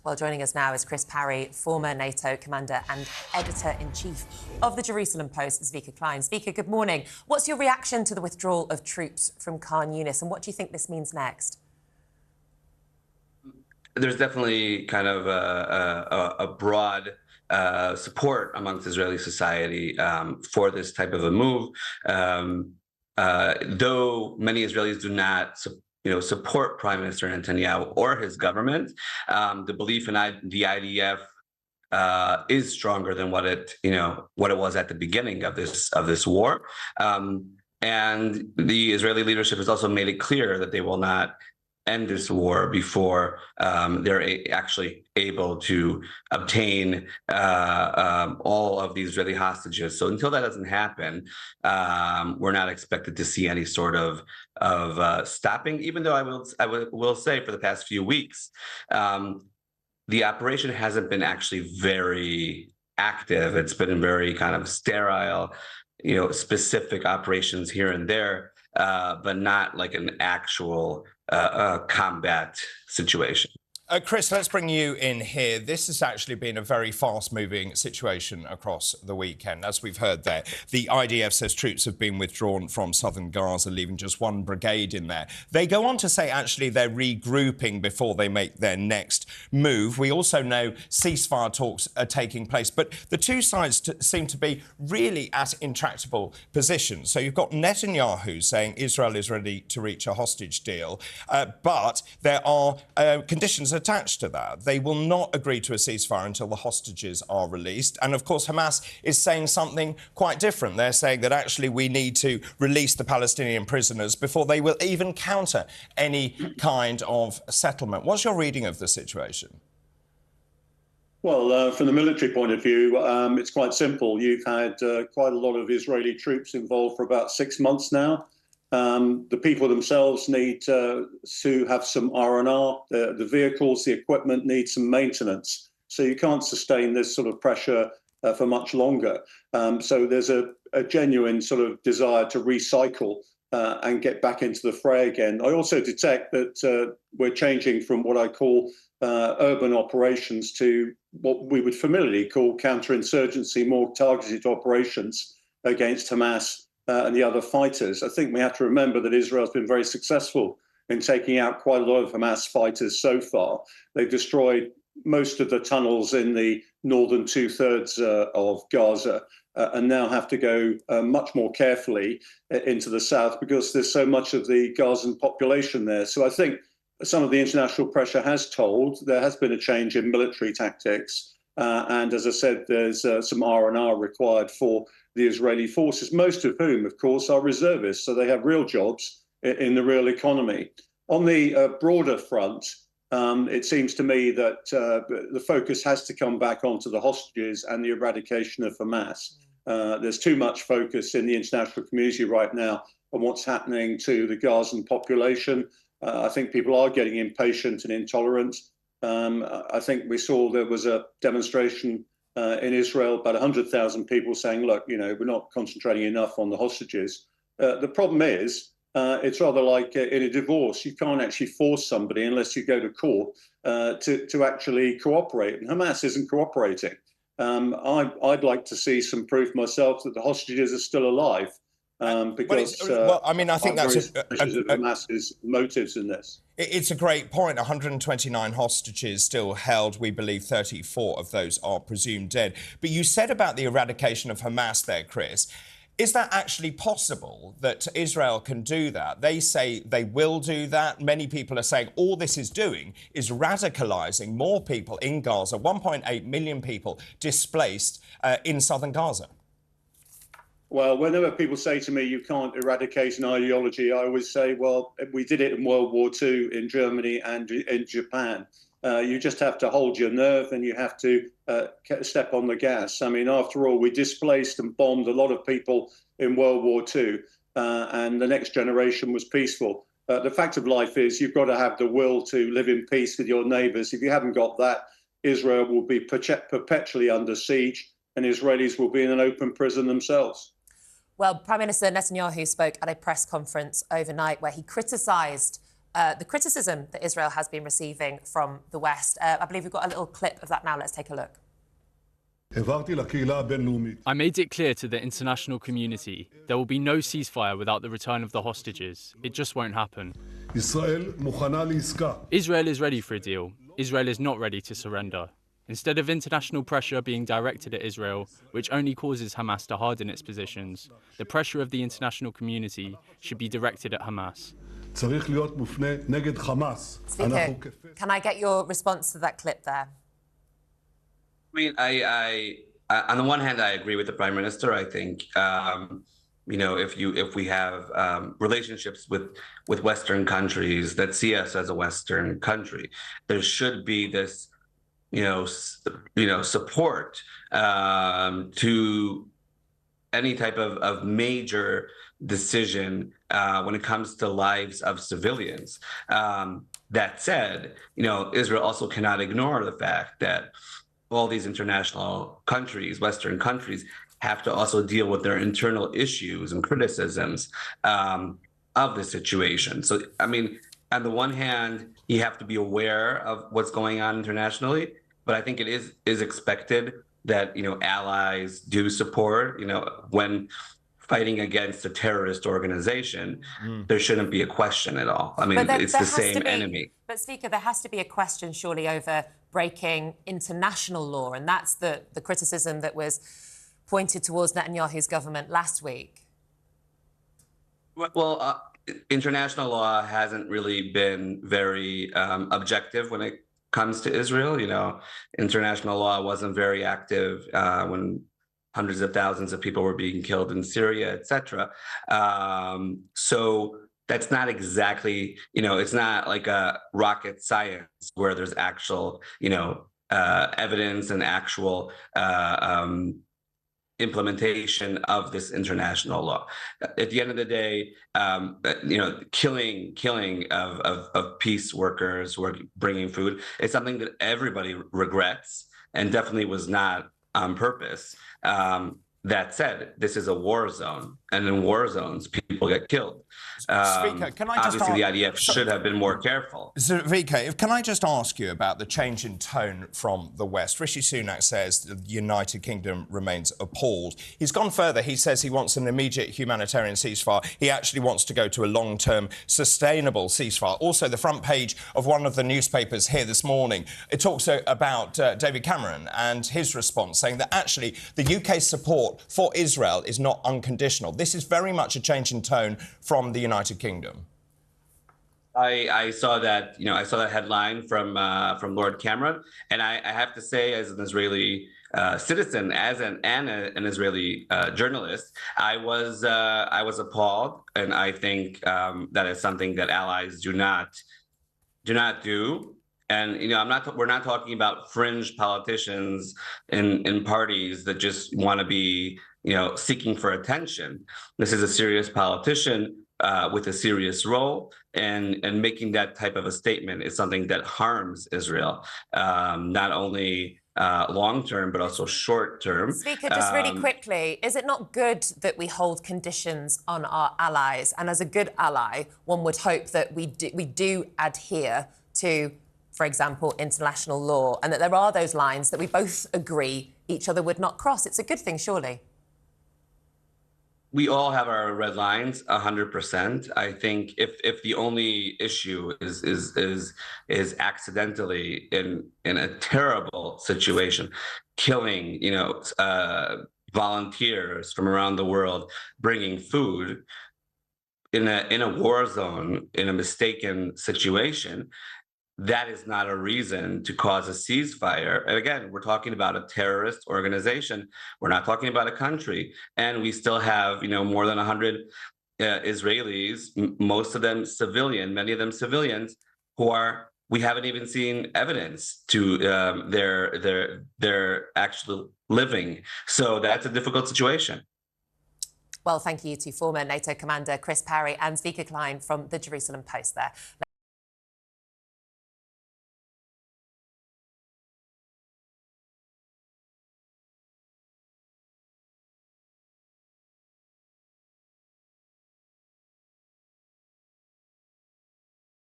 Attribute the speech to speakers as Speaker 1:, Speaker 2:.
Speaker 1: Well, joining us now is Chris Parry, former NATO commander and editor-in-chief of the Jerusalem Post, Zvika Klein. Zvika, good morning. What's your reaction to the withdrawal of troops from Khan Yunis, and what do you think this means next?
Speaker 2: There's definitely kind of a broad support amongst Israeli society for this type of a move, though many Israelis do not support Prime Minister Netanyahu or his government. The belief in the IDF is stronger than what it was at the beginning of this war, and the Israeli leadership has also made it clear that they will not end this war before they're actually able to obtain all of these Israeli hostages. So until that doesn't happen, we're not expected to see any sort of stopping. Even though I will say, for the past few weeks, the operation hasn't been actually very active. It's been very kind of sterile, specific operations here and there, but not like an actual combat situation.
Speaker 3: Chris, let's bring you in here. This has actually been a very fast-moving situation across the weekend. As we've heard there, the IDF says troops have been withdrawn from southern Gaza, leaving just one brigade in there. They go on to say, actually, they're regrouping before they make their next move. We also know ceasefire talks are taking place, but the two sides seem to be really at intractable positions. So you've got Netanyahu saying Israel is ready to reach a hostage deal, but there are conditions attached to that. They will not agree to a ceasefire until the hostages are released. And of course, Hamas is saying something quite different. They're saying that actually we need to release the Palestinian prisoners before they will even counter any kind of settlement. What's your reading of the situation?
Speaker 4: Well, from the military point of view, it's quite simple. You've had quite a lot of Israeli troops involved for about 6 months now. The people themselves need to have some R&R. The vehicles, the equipment need some maintenance. So you can't sustain this sort of pressure for much longer. So there's a genuine sort of desire to recycle and get back into the fray again. I also detect that we're changing from what I call urban operations to what we would familiarly call counterinsurgency, more targeted operations against Hamas and the other fighters. I think we have to remember that Israel's been very successful in taking out quite a lot of Hamas fighters so far. They've destroyed most of the tunnels in the northern two-thirds of Gaza and now have to go much more carefully into the south because there's so much of the Gazan population there. So I think some of the international pressure has told. There has been a change in military tactics. And as I said, there's some R&R required for the Israeli forces, most of whom, of course, are reservists. So they have real jobs in the real economy. On the broader front, it seems to me that the focus has to come back onto the hostages and the eradication of Hamas. There's too much focus in the international community right now on what's happening to the Gazan population. I think people are getting impatient and intolerant. I think we saw there was a demonstration in Israel, about 100,000 people saying, look, we're not concentrating enough on the hostages. The problem is, it's rather like in a divorce. You can't actually force somebody unless you go to court to actually cooperate. And Hamas isn't cooperating. I'd like to see some proof myself that the hostages are still alive. Because
Speaker 3: I think that's
Speaker 4: Hamas's motives in this.
Speaker 3: It's a great point. 129 hostages still held. We believe 34 of those are presumed dead. But you said about the eradication of Hamas there, Chris. Is that actually possible that Israel can do that? They say they will do that. Many people are saying all this is doing is radicalising more people in Gaza, 1.8 million people displaced in southern Gaza.
Speaker 4: Well, whenever people say to me, you can't eradicate an ideology, I always say, well, we did it in World War II in Germany and in Japan. You just have to hold your nerve and you have to step on the gas. I mean, after all, we displaced and bombed a lot of people in World War II, and the next generation was peaceful. The fact of life is you've got to have the will to live in peace with your neighbours. If you haven't got that, Israel will be perpetually under siege and Israelis will be in an open prison themselves.
Speaker 1: Well, Prime Minister Netanyahu spoke at a press conference overnight where he criticised the criticism that Israel has been receiving from the West. I believe we've got a little clip of that now. Let's take a look.
Speaker 5: I made it clear to the international community there will be no ceasefire without the return of the hostages. It just won't happen. Israel is ready for a deal. Israel is not ready to surrender. Instead of international pressure being directed at Israel, which only causes Hamas to harden its positions, the pressure of the international community should be directed at Hamas.
Speaker 1: Zvika, can I get your response to that clip there?
Speaker 2: I mean, I on the one hand, I agree with the Prime Minister. I think, if we have relationships with Western countries that see us as a Western country, there should be this, support to any type of major decision when it comes to lives of civilians. That said, Israel also cannot ignore the fact that all these international countries, Western countries, have to also deal with their internal issues and criticisms of the situation. So, I mean, on the one hand, you have to be aware of what's going on internationally, but I think it is expected that, allies do support, when fighting against a terrorist organization, there shouldn't be a question at all. I mean, it's the same enemy.
Speaker 1: But Zvika, there has to be a question surely over breaking international law, and that's the criticism that was pointed towards Netanyahu's government last week.
Speaker 2: Well, international law hasn't really been very objective when it comes to Israel. International law wasn't very active when hundreds of thousands of people were being killed in Syria, etc. So that's not exactly, it's not like a rocket science where there's actual, evidence and actual implementation of this international law. At the end of the day, killing of peace workers who are bringing food is something that everybody regrets and definitely was not on purpose. That said, this is a war zone, and in war zones, people get killed.
Speaker 3: Zvika, can I just
Speaker 2: obviously, the IDF should have been more careful.
Speaker 3: Zvika, can I just ask you about the change in tone from the West? Rishi Sunak says the United Kingdom remains appalled. He's gone further. He says he wants an immediate humanitarian ceasefire. He actually wants to go to a long-term, sustainable ceasefire. Also, the front page of one of the newspapers here this morning, it talks about David Cameron and his response, saying that actually the UK's support for Israel is not unconditional. This is very much a change in tone from the United Kingdom.
Speaker 2: I saw that, I saw that headline from Lord Cameron, and I have to say, as an Israeli citizen, and an Israeli journalist, I was appalled, and I think that is something that allies do not do. And we're not talking about fringe politicians in parties that just want to be seeking for attention. This is a serious politician with a serious role, and making that type of a statement is something that harms Israel, not only long term but also short term.
Speaker 1: Zvika, just really quickly, is it not good that we hold conditions on our allies? And as a good ally, one would hope that we do adhere to, for example, international law, and that there are those lines that we both agree each other would not cross. It's a good thing, surely.
Speaker 2: We all have our red lines, 100%. I think if the only issue is accidentally in a terrible situation, killing volunteers from around the world, bringing food in a war zone, in a mistaken situation, that is not a reason to cause a ceasefire. And again, we're talking about a terrorist organization. We're not talking about a country. And we still have, more than 100 Israelis, most of them civilian, many of them civilians, we haven't even seen evidence to their actual living. So that's a difficult situation.
Speaker 1: Well, thank you to former NATO commander Parry and Zvika Klein from the Jerusalem Post there.